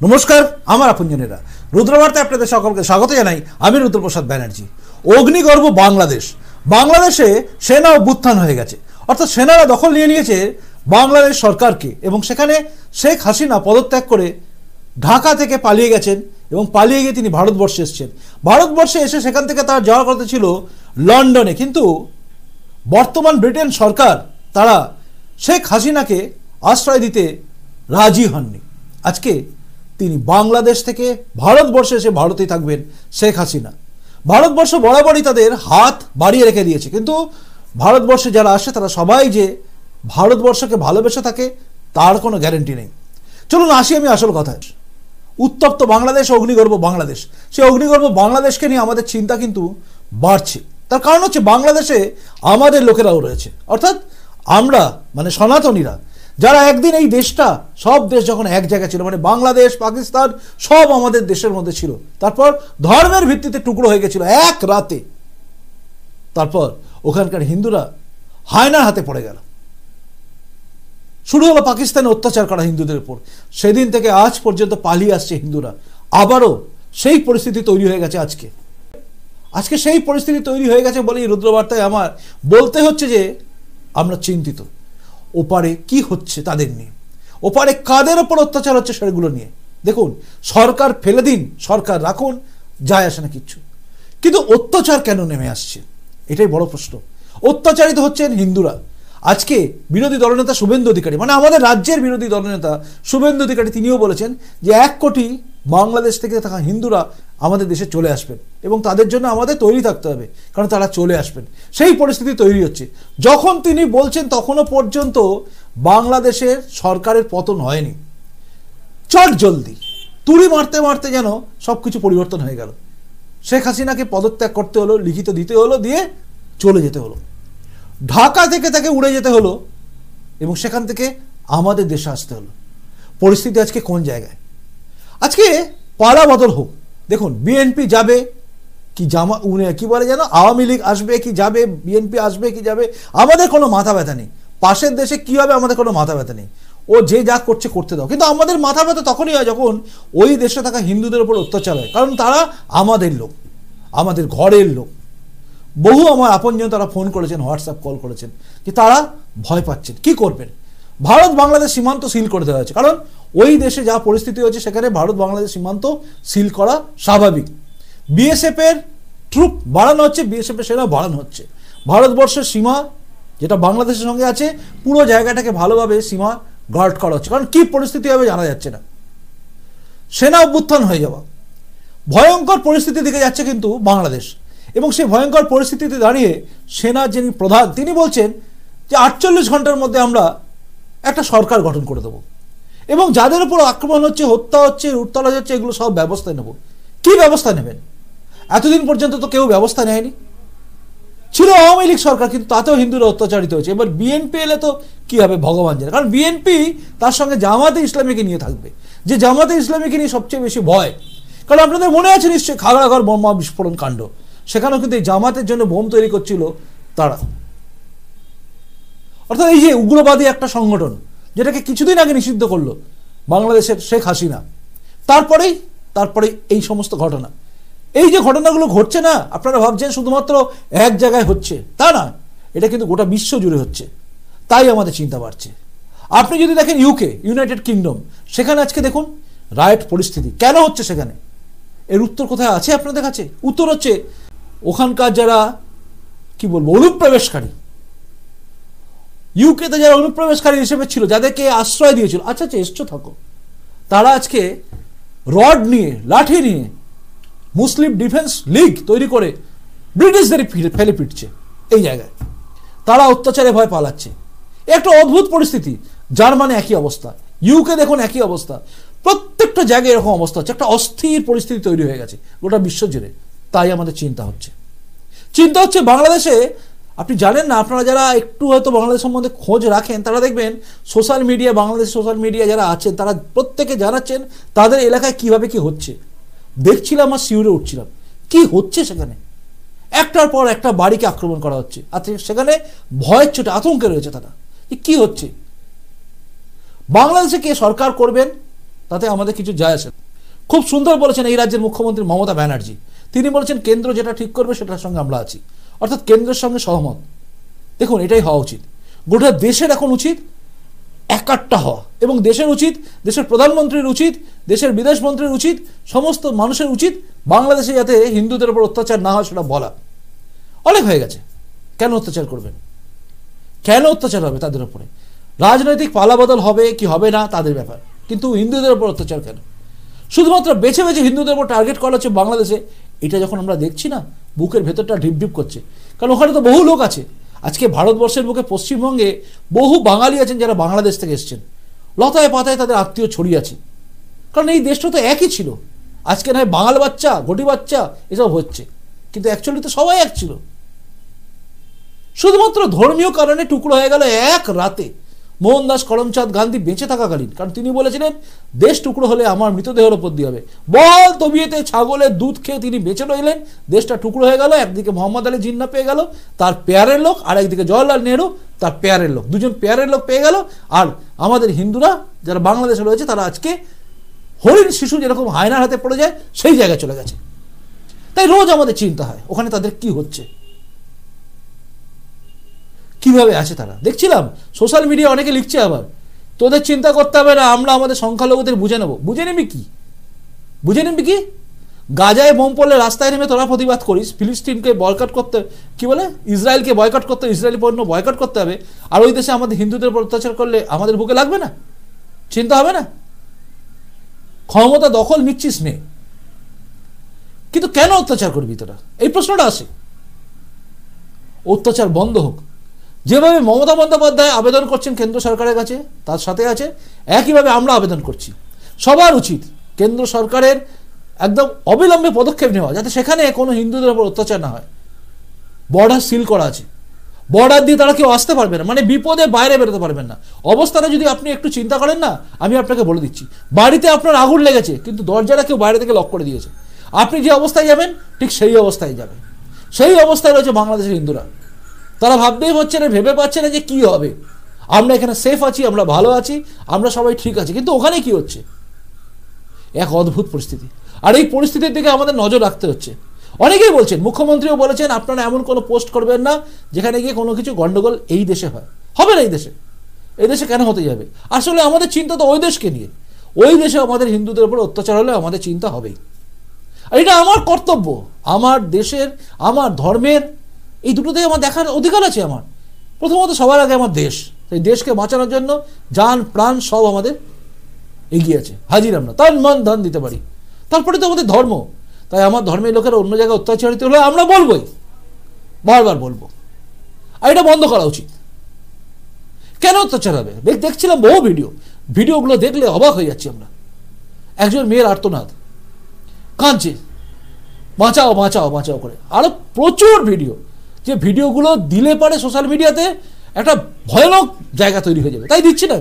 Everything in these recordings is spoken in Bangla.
নমস্কার, আমার আপনজনেরা, রুদ্রবার্তায় আপনাদের সকলকে স্বাগত জানাই। আমি রুদ্রপ্রসাদ ব্যানার্জি। অগ্নিগর্ভ বাংলাদেশ, বাংলাদেশে সেনা অভ্যুত্থান হয়ে গেছে, অর্থাৎ সেনারা দখল নিয়ে নিয়েছে বাংলাদেশ সরকারকে, এবং সেখানে শেখ হাসিনা পদত্যাগ করে ঢাকা থেকে পালিয়ে গেছেন এবং পালিয়ে গিয়ে তিনি ভারতবর্ষে এসেছেন। ভারতবর্ষে এসে সেখান থেকে তার যাওয়ার কথা ছিল লন্ডনে, কিন্তু বর্তমান ব্রিটেন সরকার তারা শেখ হাসিনাকে আশ্রয় দিতে রাজি হননি। আজকে তিনি বাংলাদেশ থেকে ভারতবর্ষে এসে ভারতেই থাকবেন শেখ হাসিনা। ভারতবর্ষ বরাবরই তাদের হাত বাড়িয়ে রেখে দিয়েছে, কিন্তু ভারতবর্ষে যারা আসে তারা সবাই যে ভারতবর্ষকে ভালোবেসে থাকে তার কোনো গ্যারেন্টি নেই। চলুন আসি আমি আসল কথায়। উত্তপ্ত বাংলাদেশ, অগ্নিগর্ভ বাংলাদেশ, সেই অগ্নিগর্ভ বাংলাদেশকে নিয়ে আমাদের চিন্তা কিন্তু বাড়ছে। তার কারণ হচ্ছে বাংলাদেশে আমাদের লোকেরাও রয়েছে, অর্থাৎ আমরা মানে সনাতনীরা, যারা একদিন এই দেশটা, সব দেশ যখন এক জায়গায় ছিল, মানে বাংলাদেশ পাকিস্তান সব আমাদের দেশের মধ্যে ছিল, তারপর ধর্মের ভিত্তিতে টুকরো হয়ে গেছিল এক রাতে। তারপর ওখানকার হিন্দুরা হায়নার হাতে পড়ে গেল, শুরু হলো পাকিস্তানে অত্যাচার করা হিন্দুদের উপর। সেদিন থেকে আজ পর্যন্ত পালিয়ে আসছে হিন্দুরা। আবারও সেই পরিস্থিতি তৈরি হয়ে গেছে আজকে সেই পরিস্থিতি তৈরি হয়ে গেছে বলেই রুদ্রবার্তায় আমার বলতে হচ্ছে যে আমরা চিন্তিত। ওপারে কি হচ্ছে তাদের নিয়ে, ওপারে কাদের ওপর অত্যাচার হচ্ছে সেগুলো নিয়ে। দেখুন, সরকার ফেলে দিন, সরকার রাখুন, যায় আসে না কিচ্ছু, কিন্তু অত্যাচার কেন নেমে আসছে এটাই বড় প্রশ্ন। অত্যাচারিত হচ্ছেন হিন্দুরা। আজকে বিরোধী দলনেতা শুভেন্দু অধিকারী, মানে আমাদের রাজ্যের বিরোধী দলনেতা শুভেন্দু অধিকারী, তিনিও বলেছেন যে 1 কোটি বাংলাদেশ থেকে থাকা হিন্দুরা আমাদের দেশে চলে আসবেন এবং তাদের জন্য আমাদের তৈরি থাকতে হবে, কারণ তারা চলে আসবেন। সেই পরিস্থিতি তৈরি হচ্ছে। যখন তিনি বলছেন তখনও পর্যন্ত বাংলাদেশের সরকারের পতন হয়নি। চট জলদি তুড়ি মারতে মারতে যেন সব কিছু পরিবর্তন হয়ে গেল। শেখ হাসিনাকে পদত্যাগ করতে হলো, লিখিত দিতে হলো, দিয়ে চলে যেতে হলো, ঢাকা থেকে তাকে উড়ে যেতে হলো এবং সেখান থেকে আমাদের দেশে আসতে হলো। পরিস্থিতি আজকে কোন জায়গায়? আজকে পালা বদল হোক। দেখুন, বিএনপি যাবে কি কি বলে যেন, আওয়ামী লীগ আসবে কি যাবে, বিএনপি আসবে কি যাবে, আমাদের কোনো মাথা ব্যথা নেই। পাশের দেশে কি হবে আমাদের কোনো মাথা ব্যথা নেই, ও যে যা করছে করতে দাও। কিন্তু আমাদের মাথা ব্যথা তখনই হয় যখন ওই দেশে থাকা হিন্দুদের উপর অত্যাচার হয়, কারণ তারা আমাদের লোক, আমাদের ঘরের লোক। বহু আমার আপনজন তারা ফোন করেছেন, হোয়াটসঅ্যাপ কল করেছেন যে তারা ভয় পাচ্ছেন, কি করবেন। ভারত বাংলাদেশ সীমান্ত সিল করে দেওয়া হয়েছে, কারণ ওই দেশে যা পরিস্থিতি হয়েছে সেখানে ভারত বাংলাদেশ সীমান্ত সিল করা স্বাভাবিক। বিএসএফ এর ট্রুপ বাড়ানো হচ্ছে, বিএসএফ এর সেনা বাড়ানো হচ্ছে। ভারতবর্ষের সীমা যেটা বাংলাদেশের সঙ্গে আছে, পুরো জায়গাটাকে ভালোভাবে সীমা গার্ড করা হচ্ছে, কারণ কি পরিস্থিতি হবে জানা যাচ্ছে না। সেনা অভ্যুত্থান হয়ে যাওয়া, ভয়ঙ্কর পরিস্থিতির দিকে যাচ্ছে কিন্তু বাংলাদেশ। এবং সেই ভয়ঙ্কর পরিস্থিতিতে দাঁড়িয়ে সেনার যিনি প্রধান, তিনি বলছেন যে 48 ঘন্টার মধ্যে আমরা একটা সরকার গঠন করে দেবো এবং যাদের উপর আক্রমণ হচ্ছে, হত্যা হচ্ছে, লুটতরাজ হচ্ছে, এগুলো সব ব্যবস্থা নেব। কি ব্যবস্থা নেবেন? এতদিন পর্যন্ত তো কেউ ব্যবস্থা নেয়নি। ছিল আওয়ামী লীগ সরকার, কিন্তু তাতেও হিন্দুরা অত্যাচারিত হয়েছে। এবার বিএনপি এলে তো কি হবে ভগবান জানে, কারণ বিএনপি তার সঙ্গে জামাতে ইসলামীকে নিয়ে থাকবে, যে জামাতে ইসলামীকে নিয়ে সবচেয়ে বেশি ভয়। কারণ আপনাদের মনে আছে নিশ্চয়ই খাগড়াঘর বোমা বিস্ফোরণ কাণ্ড, সেখানেও কিন্তু এই জামাতের জন্য বোম তৈরি করছিল তারা। অর্থাৎ এই যে উগ্রবাদী একটা সংগঠন, যেটাকে কিছুদিন আগে নিষিদ্ধ করলো বাংলাদেশের শেখ হাসিনা, তারপরেই এই সমস্ত ঘটনা। এই যে ঘটনাগুলো ঘটছে না, আপনারা ভাবছেন শুধুমাত্র এক জায়গায় হচ্ছে, তা না, এটা কিন্তু গোটা বিশ্ব জুড়ে হচ্ছে। তাই আমাদের চিন্তা বাড়ছে। আপনি যদি দেখেন ইউনাইটেড কিংডম, সেখানে আজকে দেখুন রায়ট পরিস্থিতি কেন হচ্ছে সেখানে। এর উত্তর কোথায় আছে আপনাদের কাছে? উত্তর হচ্ছে ওখানকার যারা কি বলবো অনুপ্রবেশকারী, ইউকেতে যারা অনুপ্রবেশকারী হিসেবে ছিল, যাদেরকে আশ্রয় দিয়েছিল, আচ্ছা এসছো থাকো, তারা আজকে রড নিয়ে, লাঠি নিয়ে মুসলিম ডিফেন্স লিগ তৈরি করে ব্রিটিশদের ফেলে পিটছে এই জায়গায়। তারা অত্যাচারে ভয় পালাচ্ছে। একটা অদ্ভুত পরিস্থিতি। জার্মানি একই অবস্থা, ইউকে দেখুন একই অবস্থা, প্রত্যেকটা জায়গায় এরকম অবস্থা হচ্ছে। একটা অস্থির পরিস্থিতি তৈরি হয়ে গেছে গোটা বিশ্ব জুড়ে। তাই আমাদের চিন্তা হচ্ছে বাংলাদেশে। আপনি জানেন না, আপনারা যারা একটু হয়তো বাংলাদেশ সম্বন্ধে খোঁজ রাখেন, তারা দেখবেন social media, Bangladesh social media যারা আছেন, তারা প্রত্যেকে জানাচ্ছেন তাদের এলাকায় কিভাবে কি হচ্ছে। দেখছিলাম আর শিউরে উঠছিলাম, কি হচ্ছে সেখানে। একটার পর একটা বাড়িকে আক্রমণ করা হচ্ছে, আর সেখানে ভয়ের চোটে আতঙ্কে রয়েছে তারা, কি হচ্ছে। বাংলাদেশে কে সরকার করবেন তাতে আমাদের কিছু যায় আসে না। খুব সুন্দর বলেছেন এই রাজ্যের মুখ্যমন্ত্রী মমতা ব্যানার্জি। তিনি বলেছেন কেন্দ্র যেটা ঠিক করবে সেটার সঙ্গে আমরা আছি, অর্থাৎ কেন্দ্রের সঙ্গে সহমত। দেখুন, এটাই হওয়া উচিত। গোটা দেশের এখন উচিত একাট্টা হওয়া, এবং দেশের উচিত, দেশের প্রধানমন্ত্রীর উচিত, দেশের বিদেশ মন্ত্রীর উচিত, সমস্ত মানুষের উচিত বাংলাদেশে যাতে হিন্দুদের উপর অত্যাচার না হয় সেটা বলা। অনেক হয়ে গেছে, কেন অত্যাচার করবেন? কেন অত্যাচার হবে তাদের উপরে? রাজনৈতিক পালাবদল হবে কি হবে না তাদের ব্যাপার, কিন্তু হিন্দুদের উপর অত্যাচার কেন? শুধুমাত্র বেছে বেছে হিন্দুদের উপর টার্গেট করা হচ্ছে বাংলাদেশে। এটা যখন আমরা দেখছি না, বুকের ভেতরটা ঢিপ ঢিপ করছে। কারণ ওখানে তো বহু লোক আছে। আজকে ভারতবর্ষের বুকে পশ্চিমবঙ্গে বহু বাঙালি আছেন যারা বাংলাদেশ থেকে এসছেন। লতায় পাতায় তাদের আত্মীয় ছড়িয়ে আছে, কারণ এই দেশটা তো একই ছিল। আজকে নয় বাঙাল বাচ্চা, ঘটি বাচ্চা এসব হচ্ছে, কিন্তু অ্যাকচুয়ালি তো সবাই এক ছিল। শুধুমাত্র ধর্মীয় কারণে টুকরো হয়ে গেল এক রাতে। মোহনদাস করমচাঁদ গান্ধী বেঁচে থাকাকালীন, কারণ তিনি বলেছিলেন দেশ টুকরো হলে আমার মৃতদেহের ওপর দিয়ে হবে। বল তবিয়েতে ছাগলের দুধ খেয়ে তিনি বেঁচে রইলেন, দেশটা টুকরো হয়ে গেল। একদিকে মোহাম্মদ আলী জিন্না পেয়ে গেল, তার পেয়ারের লোক, আর একদিকে জওয়াহরলাল নেহরু, তার পেয়ারের লোক। দুজন পেয়ারের লোক পেয়ে গেল। আর আমাদের হিন্দুরা যারা বাংলাদেশে রয়েছে তারা আজকে হরিণ শিশু যেরকম হায়নার হাতে পড়ে যায় সেই জায়গায় চলে গেছে। তাই রোজ আমাদের চিন্তা হয় ওখানে তাদের কি হচ্ছে, কিভাবে আছে তারা। দেখছিলাম সোশ্যাল মিডিয়া অনেকে লিখছে আবার, তোদের চিন্তা করতে হবে না, আমরা আমাদের সংখ্যালঘুদের বুঝে নেব। বুঝে নিবি কি? বুঝে নিবি কি? গাজায় বোম পড়লে রাস্তায় নেমে তোরা প্রতিবাদ করিস, ফিলিস্তিনকে বয়কট করতে, কি বলে, ইসরায়েলকে বয়কট করতে, ইসরায়েলি পণ্য বয়কট করতে হবে, আর ওই দেশে আমাদের হিন্দুদের উপর অত্যাচার করলে আমাদের বুকে লাগবে না? চিন্তা হবে না? ক্ষমতা দখল নিচ্ছিস নে, কিন্তু কেন অত্যাচার করবি তোরা? এই প্রশ্নটা আসে। অত্যাচার বন্ধ হোক। যেভাবে মমতা বন্দ্যোপাধ্যায় আবেদন করছেন কেন্দ্র সরকারের কাছে, তার সাথে আছে একইভাবে আমরা আবেদন করছি। সবার উচিত কেন্দ্র সরকারের একদম অবিলম্বে পদক্ষেপ নেওয়া, যাতে সেখানে কোনো হিন্দুদের উপর অত্যাচার না হয়। বর্ডার সিল করা আছে, বর্ডার দিয়ে তারা কেউ আসতে পারবে না, মানে বিপদে বাইরে বেরোতে পারবেন না। অবস্থাটা যদি আপনি একটু চিন্তা করেন না, আমি আপনাকে বলে দিচ্ছি, বাড়িতে আপনার আগুন লেগেছে কিন্তু দরজাটা কেউ বাইরে থেকে লক করে দিয়েছে, আপনি যে অবস্থায় যাবেন ঠিক সেই অবস্থায় যাবেন। সেই অবস্থায় রয়েছে বাংলাদেশের হিন্দুরা। তারা ভাবতেই পারছে না, ভেবে পাচ্ছে না যে কি হবে। আমরা এখানে সেফ আছি, আমরা ভালো আছি, আমরা সবাই ঠিক আছি, কিন্তু ওখানে কি হচ্ছে? এক অদ্ভুত পরিস্থিতি। আর এই পরিস্থিতির দিকে আমাদের নজর রাখতে হচ্ছে। অনেকেই বলছেন, মুখ্যমন্ত্রীও বলেছেন, আপনারা এমন কোনো পোস্ট করবেন না যেখানে গিয়ে কোনো কিছু গন্ডগোল এই দেশে হয়। হবে না এই দেশে। এই দেশে কেন হতে যাবে? আসলে আমাদের চিন্তা তো ওই দেশকে নিয়ে। ওই দেশে আমাদের হিন্দুদের উপর অত্যাচার হলে আমাদের চিন্তা হবেই। আর এটা আমার কর্তব্য, আমার দেশের, আমার ধর্মের, এই দুটোতেই আমার দেখার অধিকার আছে। আমার প্রথমত সবার আগে আমার দেশ, সেই দেশকে বাঁচানোর জন্য জান প্রাণ সব আমাদের এগিয়ে আছে, হাজির আমরা, তার মন ধন দিতে পারি। তারপরে তো আমাদের ধর্ম। তাই আমার ধর্মের লোকেরা অন্য জায়গায় অত্যাচারিত হলে আমরা বলবোই, বারবার বলবো। আর এটা বন্ধ করা উচিত। কেন অত্যাচার হবে? দেখছিলাম বহু ভিডিওগুলো দেখলে অবাক হয়ে যাচ্ছি আমরা। একজন মেয়ের আর্তনাদ, কাঁদছে, বাঁচাও বাঁচাও বাঁচাও করে। আরো প্রচুর ভিডিও, যে ভিডিওগুলো দিলে পারে সোশ্যাল মিডিয়াতে একটা ভয়ানক জায়গা তৈরি হয়ে যাবে। তাই দিচ্ছি না,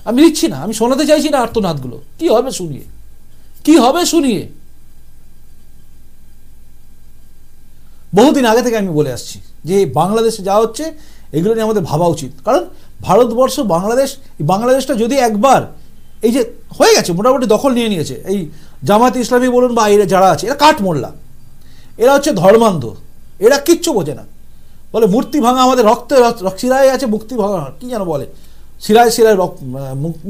আমি দিচ্ছি না, আমি শোনাতে চাইছি না আর্তনাদগুলো। কি হবে শুনিয়ে? কি হবে শুনিয়ে? বহুদিন আগে থেকে আমি বলে আসছি যে বাংলাদেশে যা হচ্ছে এগুলো নিয়ে আমাদের ভাবা উচিত। কারণ ভারতবর্ষ, বাংলাদেশটা যদি একবার এই যে হয়ে গেছে, মোটামুটি দখল নিয়ে নিয়েছে, এই জামায়াতে ইসলামী বলুন বা এরা যারা আছে, এরা কাঠ মোল্লা, এরা হচ্ছে ধর্মান্ধ, এরা কিচ্ছু বোঝে না। বলে মূর্তি ভাঙা আমাদের রক্তে, শিরায় আছে মুক্তি ভাঙা, কি যেন বলে, শিরায় শিরায়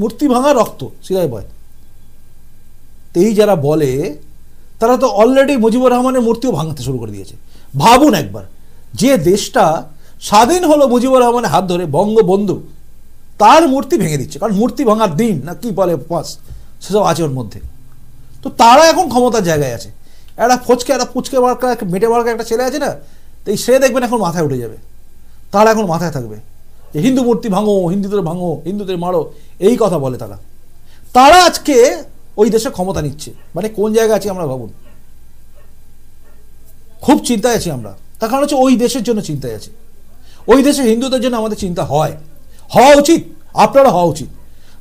মূর্তি ভাঙা রক্ত শিরায় বয়। এই যারা বলে তারা তো অলরেডি মুজিবুর রহমানের মূর্তিও ভাঙতে শুরু করে দিয়েছে। ভাবুন একবার, যে দেশটা স্বাধীন হলো মুজিবুর রহমানের হাত ধরে, বঙ্গবন্ধু, তার মূর্তি ভেঙে দিচ্ছে। কারণ মূর্তি ভাঙার দিন না কি বলে পাস, সেসব আছে ওর মধ্যে। তো তারা এখন ক্ষমতার জায়গায় আছে। একটা পুচকে মার্কা, মেটে মার্কা একটা ছেলে আছে না, তো সে দেখবেন এখন মাথায় উঠে যাবে। তারা এখন মাথায় থাকবে যে হিন্দু মূর্তি ভাঙো, হিন্দুদের ভাঙো, হিন্দুদের মারো, এই কথা বলে তারা। তারা আজকে ওই দেশে ক্ষমতা নিচ্ছে। মানে কোন জায়গায় আছি আমরা ভাবুন। খুব চিন্তায় আছি আমরা, তার কারণ হচ্ছে ওই দেশের জন্য চিন্তায় আছি। ওই দেশে হিন্দুদের জন্য আমাদের চিন্তা হওয়া উচিত, আপনারা হওয়া উচিত।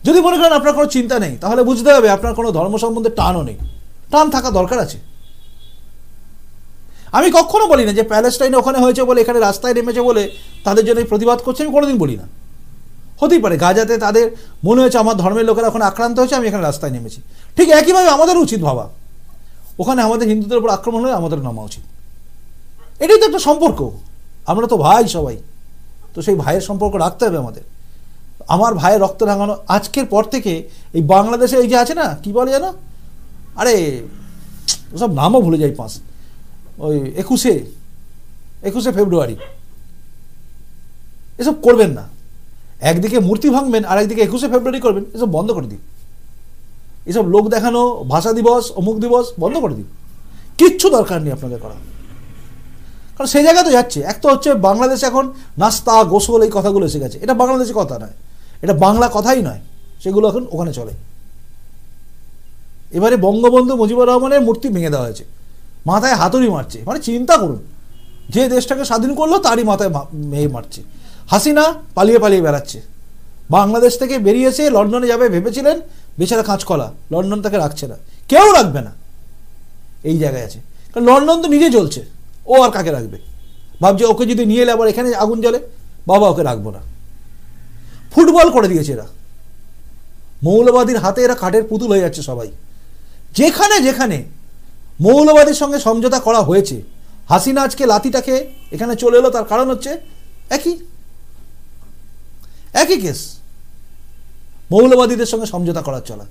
যদি মনে করেন আপনার কোনো চিন্তা নেই, তাহলে বুঝতে হবে আপনার কোনো ধর্ম সম্বন্ধে টানও নেই। টান থাকা দরকার আছে। আমি কখনো বলি না যে প্যালেস্টাইনে ওখানে হয়েছে বলে, এখানে রাস্তায় নেমেছে বলে তাদের জন্য প্রতিবাদ করছে, আমি কোনোদিন বলি না। হতেই পারে গাজাতে তাদের মনে হয়েছে আমার ধর্মের লোকেরা ওখানে আক্রান্ত হয়েছে, আমি এখানে রাস্তায় নেমেছি। ঠিক একইভাবে আমাদেরও উচিত ভাবা, ওখানে আমাদের হিন্দুদের উপর আক্রমণ হলে আমাদের নামা উচিত। এটাই তো একটা সম্পর্ক, আমরা তো ভাই সবাই, তো সেই ভাইয়ের সম্পর্ক রাখতে হবে আমাদের। আমার ভাইয়ের রক্ত রাঙানো আজকের পর থেকে এই বাংলাদেশে এই যে আছে না, কি বলে জানো, আরে ওসব নামও ভুলে যাই, ওই 21শে ফেব্রুয়ারি, এসব করবেন না। একদিকে মূর্তি ভাঙবেন আর একদিকে 21শে ফেব্রুয়ারি করবেন, এসব বন্ধ করে দিন। এসব লোক দেখানো, ভাষা দিবস, অমুক দিবস বন্ধ করে দিন, কিচ্ছু দরকার নেই আপনাদের করা। কারণ সেই জায়গায় তো যাচ্ছে, এক তো হচ্ছে বাংলাদেশে এখন নাস্তা গোসল এই কথাগুলো এসে গেছে, এটা বাংলাদেশের কথা নয়, এটা বাংলা কথাই নয়, সেগুলো এখন ওখানে চলে। এবারে বঙ্গবন্ধু মুজিবুর রহমানের মূর্তি ভেঙে দেওয়া হয়েছে, মাথায় হাতুড়ি মারছে, মানে চিন্তা করুন, যে দেশটাকে স্বাধীন করলো তারই মাথায় মেয়ে মারছে। হাসিনা পালিয়ে পালিয়ে বেড়াচ্ছে, বাংলাদেশ থেকে বেরিয়েছে, লন্ডনে যাবে ভেবেছিলেন, বেচারা কাঁচকলা, লন্ডন তাকে রাখছে না, কেউ রাখবে না, এই জায়গায় আছে। কারণ লন্ডন তো নিজে জ্বলছে, ও আর কাকে রাখবে, ভাবছে ওকে যদি নিয়ে এলে আবার এখানে আগুন জ্বলে, বাবা ওকে রাখবো না। ফুটবল করে দিয়েছে এরা, মৌলবাদীর হাতে এরা কাঠের পুতুল হয়ে যাচ্ছে সবাই। যেখানে যেখানে মৌলবাদীর সঙ্গে সমঝোতা করা হয়েছে, হাসিনা আজকে লাতিটাকে এখানে চলে এলো, তার কারণ হচ্ছে একই কেস, মৌলবাদীদের সঙ্গে সমঝোতা করার চলা,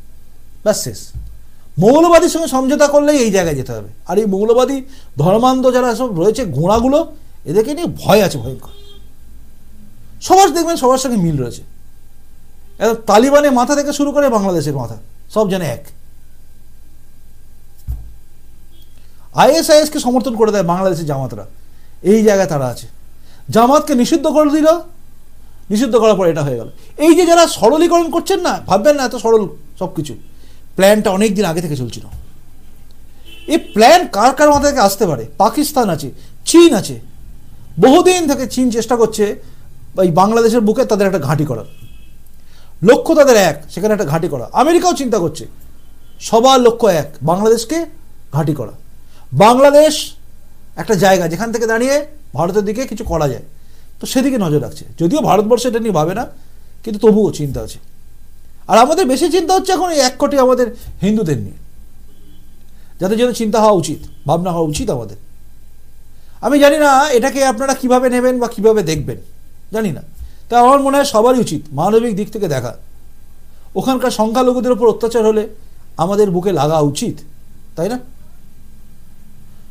ব্যাস শেষ। মৌলবাদীর সঙ্গে সমঝোতা করলেই এই জায়গায় যেতে হবে। আর এই মৌলবাদী ধর্মান্ধ যারা সব রয়েছে ঘোড়াগুলো, এদেরকে নিয়ে ভয় আছে ভয়ঙ্কর। সবার দেখবেন সবার সঙ্গে মিল রয়েছে, তালিবানের মাথা থেকে শুরু করে বাংলাদেশের মাথা সব যেন এক। ISIS-কে সমর্থন করে দেয় বাংলাদেশের জামাতরা, এই জায়গায় তারা আছে। জামাতকে নিষিদ্ধ করে দিল, নিষিদ্ধ করার পর এটা হয়ে গেল। এই যে যারা সরলীকরণ করছেন না, ভাববেন না এত সরল সব কিছু, প্ল্যানটা অনেক দিন আগে থেকে চলছিল। এই প্ল্যান কার কার মাথা থেকে আসতে পারে? পাকিস্তান আছে, চীন আছে, বহুদিন থেকে চীন চেষ্টা করছে এই বাংলাদেশের বুকে তাদের একটা ঘাঁটি করার, লক্ষ্য তাদের এক, সেখানে একটা ঘাঁটি করা। আমেরিকাও চিন্তা করছে, সবার লক্ষ্য এক, বাংলাদেশকে ঘাঁটি করা। বাংলাদেশ একটা জায়গা যেখান থেকে দাঁড়িয়ে ভারতের দিকে কিছু করা যায়, তো সেদিকে নজর রাখছে। যদিও ভারতবর্ষ এটা নিয়ে ভাবে না, কিন্তু তবুও চিন্তা আছে। আর আমাদের বেশি চিন্তা হচ্ছে এখন এই 1 কোটি আমাদের হিন্দুদের নিয়ে, যাদের জন্য চিন্তা হওয়া উচিত, ভাবনা হওয়া উচিত আমাদের। আমি জানি না এটাকে আপনারা কিভাবে নেবেন বা কিভাবে দেখবেন, জানি না। তা আমার মনে হয় সবারই উচিত মানবিক দিক থেকে দেখা। ওখানকার সংখ্যালঘুদের উপর অত্যাচার হলে আমাদের বুকে লাগা উচিত, তাই না?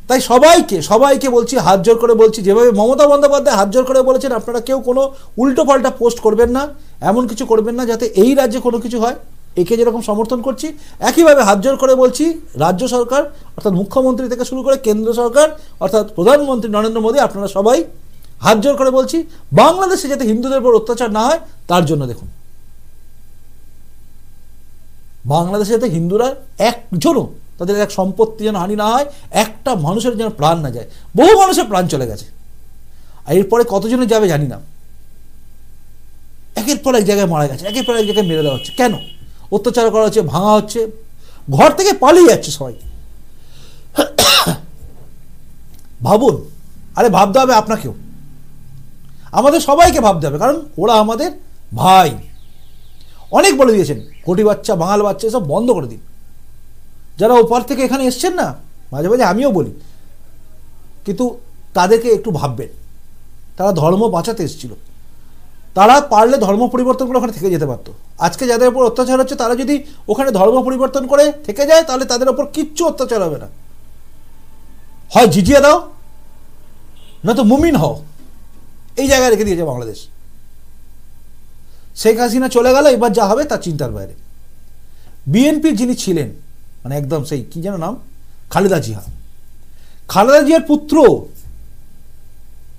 তাই সবাইকে বলছি, হাত জোর করে বলছি, যেভাবে মমতা বন্দ্যোপাধ্যায় হাত জোর করে বলেছেন, আপনারা কেউ কোনো উল্টো পাল্টা পোস্ট করবেন না, এমন কিছু করবেন না যাতে এই রাজ্যে কোনো কিছু হয়। একে যেরকম সমর্থন করছি, একইভাবে হাত জোর করে বলছি রাজ্য সরকার অর্থাৎ মুখ্যমন্ত্রী থেকে শুরু করে কেন্দ্র সরকার অর্থাৎ প্রধানমন্ত্রী নরেন্দ্র মোদী, আপনারা সবাই হাত জোর করে বলছি, বাংলাদেশে যাতে হিন্দুদের উপর অত্যাচার না হয় তার জন্য দেখুন। বাংলাদেশে যাতে হিন্দুরা একজনও তাদের এক সম্পত্তি যেন হানি না হয়, একটা মানুষের যেন প্রাণ না যায়। বহু মানুষের প্রাণ চলে গেছে, আর এরপরে কতজনের যাবে জানি না। একের পর এক জায়গায় মারা গেছে, একের পর এক জায়গায় মেরে দেওয়া হচ্ছে। কেন? অত্যাচার করা হচ্ছে, ভাঙা হচ্ছে, ঘর থেকে পালিয়ে যাচ্ছে সবাই। ভাবুন, আরে ভাবতে হবে আপনাকেও, আমাদের সবাইকে ভাবতে হবে, কারণ ওরা আমাদের ভাই। অনেক বলে দিয়েছেন কোটি বাচ্চা, বাঙাল বাচ্চা, এসব বন্ধ করে দিন। যারা ওপার থেকে এখানে এসছেন না, মাঝে মাঝে আমিও বলি, কিন্তু তাদেরকে একটু ভাববেন, তারা ধর্ম বাঁচাতে এসেছিল, তারা পারলে ধর্ম পরিবর্তন করে ওখানে থেকে যেতে পারতো। আজকে যাদের উপর অত্যাচার হচ্ছে, তারা যদি ওখানে ধর্ম পরিবর্তন করে থেকে যায়, তাহলে তাদের ওপর কিচ্ছু অত্যাচার হবে না। হয় জিজিয়ে দাও, নয়তো মুমিন হও, এই জায়গায় রেখে দিয়েছে বাংলাদেশ। শেখ হাসিনা চলে গেল, এবার যা হবে তার চিন্তার বাইরে। বিএনপির যিনি ছিলেন, মানে একদম সেই কি যেন নাম, খালেদা জিয়ার পুত্র,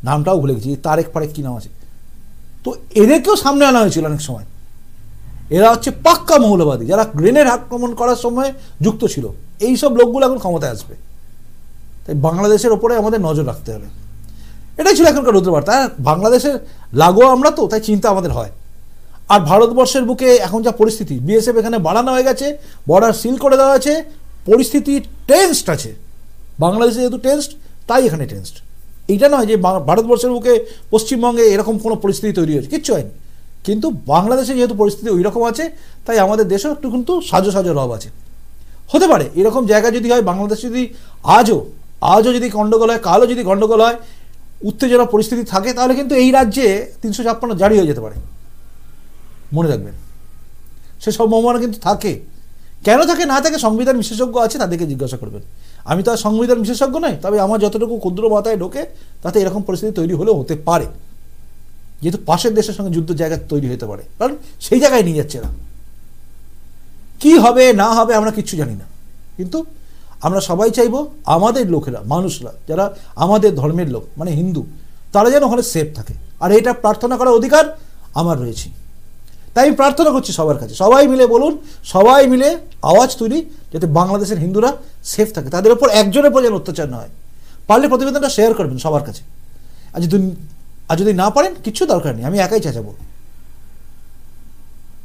নামটাও ভুলে গেছি, তারেক ফারেক কি নাম আছে, তো এদেরকেও সামনে আনা হয়েছিল অনেক সময়। এরা হচ্ছে পাক্কা মৌলবাদী, যারা গ্রেনেড আক্রমণ করার সময় যুক্ত ছিল। এই সব লোকগুলো এখন ক্ষমতায় আসবে, তাই বাংলাদেশের ওপরে আমাদের নজর রাখতে হবে। এটাই ছিল এখনকার রুদ্রবার্তা। বাংলাদেশের লাগোয়া আমরা তো, তাই চিন্তা আমাদের হয়। আর ভারতবর্ষের বুকে এখন যা পরিস্থিতি, বিএসএফ এখানে বাড়ানো হয়ে গেছে, বর্ডার সিল করে দেওয়া আছে, পরিস্থিতি টেন্সড আছে। বাংলাদেশে যেহেতু টেন্সড, তাই এখানে টেন্সড। এইটা নয় যে ভারতবর্ষের বুকে পশ্চিমবঙ্গে এরকম কোনো পরিস্থিতি তৈরি হয়েছে, কিচ্ছু হয়নি। কিন্তু বাংলাদেশে যেহেতু পরিস্থিতি ওই রকম আছে, তাই আমাদের দেশেও একটু কিন্তু সাজো সাজো রব আছে। হতে পারে এরকম জায়গা যদি হয়, বাংলাদেশ যদি আজও যদি গণ্ডগোল হয়, কালও যদি গণ্ডগোল হয়, উত্তেজনা পরিস্থিতি থাকে, তাহলে কিন্তু এই রাজ্যে 356 জারি হয়ে যেতে পারে। মনে রাখবেন, সে সম্ভাবনা কিন্তু থাকে। কেন থাকে না থাকে সংবিধান বিশেষজ্ঞ আছে, তাদেরকে জিজ্ঞাসা করবেন। আমি তো আর সংবিধান বিশেষজ্ঞ নই, তবে আমার যতটুকু ক্ষুদ্র মাথায় ঢোকে তাতে এরকম পরিস্থিতি তৈরি হলেও হতে পারে, যেহেতু পাশের দেশের সঙ্গে যুদ্ধ জায়গা তৈরি হতে পারে, কারণ সেই জায়গায় নিয়ে যাচ্ছে না। কি হবে না হবে আমরা কিচ্ছু জানি না, কিন্তু আমরা সবাই চাইবো আমাদের লোকেরা, মানুষরা যারা আমাদের ধর্মের লোক মানে হিন্দু, তারা যেন ওখানে সেফ থাকে। আর এটা প্রার্থনা করার অধিকার আমার রয়েছে। তাই আমি প্রার্থনা করছি সবার কাছে, সবাই মিলে বলুন, সবাই মিলে আওয়াজ তুলি, যাতে বাংলাদেশের হিন্দুরা সেফ থাকে, তাদের উপর একজনের উপর যেন অত্যাচার না হয়। পারলে প্রতিবেদনটা শেয়ার করবেন সবার কাছে। আর যদি না পারেন কিচ্ছু দরকার নেই, আমি একাই চেঁচাবো,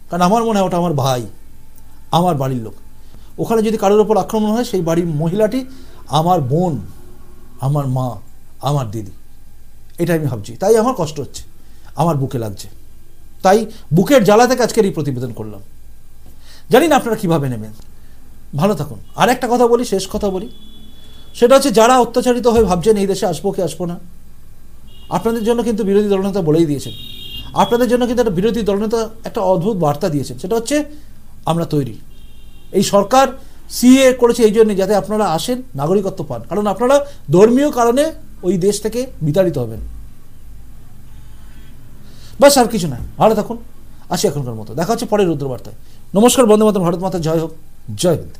কারণ আমার মনে হয় ওটা আমার ভাই, আমার বাড়ির লোক। ওখানে যদি কারোর ওপর আক্রমণ হয়, সেই বাড়ির মহিলাটি আমার বোন, আমার মা, আমার দিদি, এটা আমি ভাবছি। তাই আমার কষ্ট হচ্ছে, আমার বুকে লাগছে, তাই বুকের জ্বালা থেকে আজকের এই প্রতিবেদন করলাম। জানি না আপনারা কীভাবে নেবেন। ভালো থাকুন। আর একটা কথা বলি, শেষ কথা বলি, সেটা হচ্ছে যারা অত্যাচারিত হয়ে ভাবছেন এই দেশে আসবো কি আসবো না, আপনাদের জন্য কিন্তু বিরোধী দলনেতা বলেই দিয়েছেন, আপনাদের জন্য কিন্তু একটা বিরোধী দলনেতা একটা অদ্ভুত বার্তা দিয়েছেন, সেটা হচ্ছে আমরা তৈরি। এই সরকার সিএ করেছে এই জন্যই যাতে আপনারা আসেন, নাগরিকত্ব পান, কারণ আপনারা ধর্মীয় কারণে ওই দেশ থেকে বিতাড়িত হবেন। বাস, আর কিছু না। ভালো থাকুন, আসি এখনকার মতো। দেখা হচ্ছে পরের রুদ্রবার্তায়। নমস্কার, বন্দে মাতরম, ভারত মাতা জয় হোক, জয় হিন্দ।